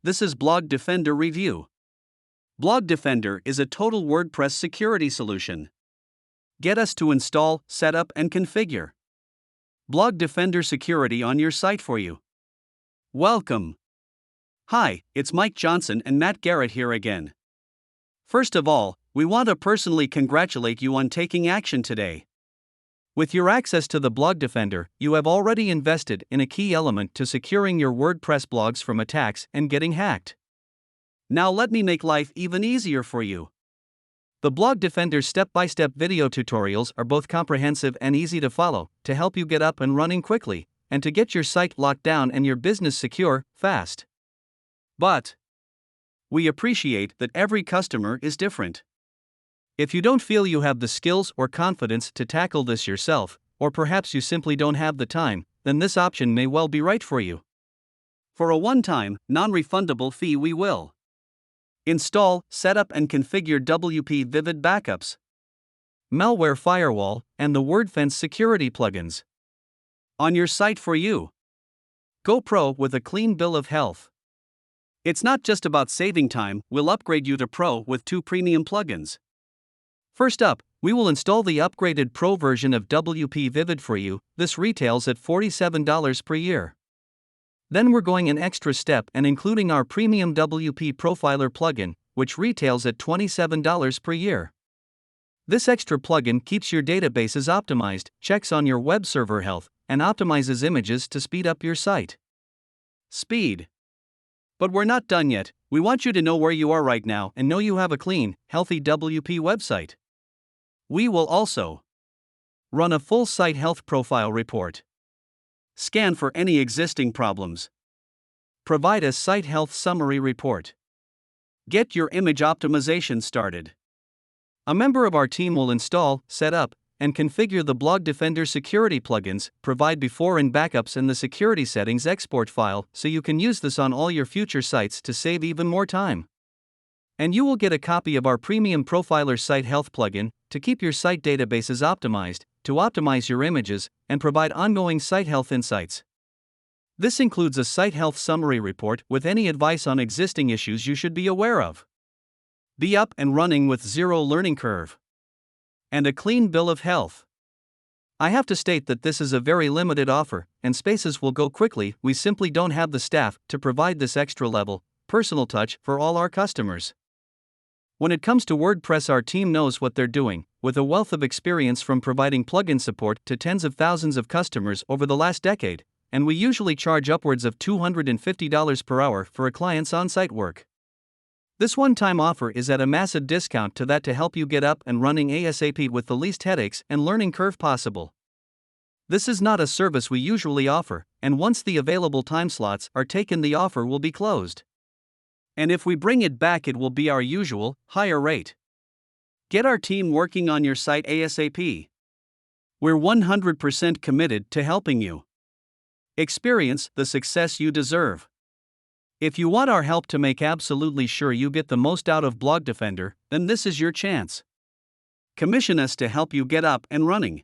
This is Blog Defender Review. Blog Defender is a total WordPress security solution. Get us to install, set up, and configure Blog Defender security on your site for you. Welcome. Hi, it's Mike Johnson and Matt Garrett here again. First of all, we want to personally congratulate you on taking action today. With your access to the Blog Defender, you have already invested in a key element to securing your WordPress blogs from attacks and getting hacked. Now let me make life even easier for you. The Blog Defender's step-by-step video tutorials are both comprehensive and easy to follow, to help you get up and running quickly, and to get your site locked down and your business secure, fast. But we appreciate that every customer is different. If you don't feel you have the skills or confidence to tackle this yourself, or perhaps you simply don't have the time, then this option may well be right for you. For a one-time, non-refundable fee, we will install, set up, and configure WP Vivid backups, malware firewall, and the WordFence security plugins on your site for you. Go pro with a clean bill of health. It's not just about saving time, we'll upgrade you to Pro with 2 premium plugins. First up, we will install the upgraded Pro version of WP Vivid for you. This retails at $47 per year. Then we're going an extra step and including our premium WP Profiler plugin, which retails at $27 per year. This extra plugin keeps your databases optimized, checks on your web server health, and optimizes images to speed up your site. Speed. But we're not done yet. We want you to know where you are right now and know you have a clean, healthy WP website. We will also run a full site health profile report, scan for any existing problems, provide a site health summary report, get your image optimization started. A member of our team will install, set up, and configure the Blog Defender security plugins, provide before and backups in the security settings export file so you can use this on all your future sites to save even more time. And you will get a copy of our premium Profiler Site Health plugin to keep your site databases optimized, to optimize your images, and provide ongoing site health insights. This includes a site health summary report with any advice on existing issues you should be aware of. Be up and running with zero learning curve. And a clean bill of health. I have to state that this is a very limited offer, and spaces will go quickly. We simply don't have the staff to provide this extra level, personal touch for all our customers. When it comes to WordPress, our team knows what they're doing, with a wealth of experience from providing plugin support to tens of thousands of customers over the last decade, and we usually charge upwards of $250 per hour for a client's on-site work. This one-time offer is at a massive discount to that to help you get up and running ASAP with the least headaches and learning curve possible. This is not a service we usually offer, and once the available time slots are taken, the offer will be closed. And if we bring it back, it will be our usual, higher rate. Get our team working on your site ASAP. We're 100% committed to helping you experience the success you deserve. If you want our help to make absolutely sure you get the most out of Blog Defender, then this is your chance. Commission us to help you get up and running.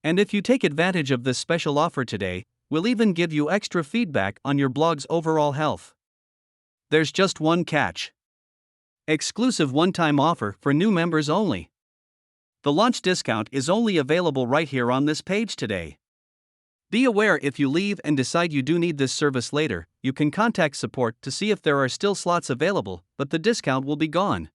And if you take advantage of this special offer today, we'll even give you extra feedback on your blog's overall health. There's just one catch. Exclusive one-time offer for new members only. The launch discount is only available right here on this page today. Be aware, if you leave and decide you do need this service later, you can contact support to see if there are still slots available, but the discount will be gone.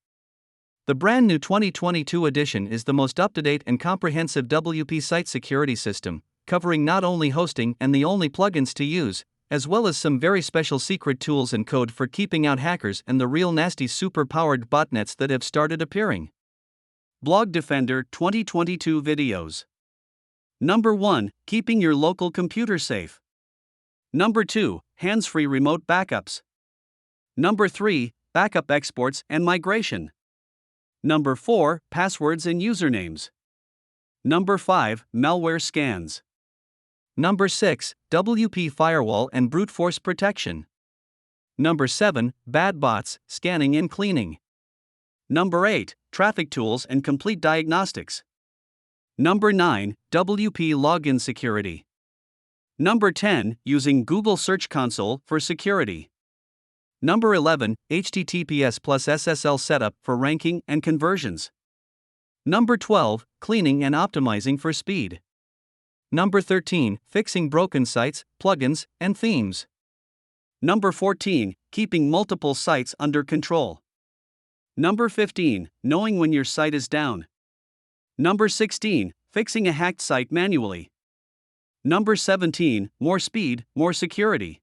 The brand new 2022 edition is the most up-to-date and comprehensive WP site security system, covering not only hosting and the only plugins to use, as well as some very special secret tools and code for keeping out hackers and the real nasty super-powered botnets that have started appearing. Blog Defender 2022 videos. Number 1, keeping your local computer safe. Number 2, hands-free remote backups. Number 3, backup exports and migration. Number 4, passwords and usernames. Number 5, malware scans. Number 6, WP firewall and brute force protection. Number 7, bad bots, scanning and cleaning. Number 8, traffic tools and complete diagnostics. Number 9, WP login security. Number 10, using Google Search Console for security. Number 11, HTTPS plus SSL setup for ranking and conversions. Number 12, cleaning and optimizing for speed. Number 13, fixing broken sites, plugins, and themes. Number 14, keeping multiple sites under control. Number 15, knowing when your site is down. Number 16, fixing a hacked site manually. Number 17, more speed, more security.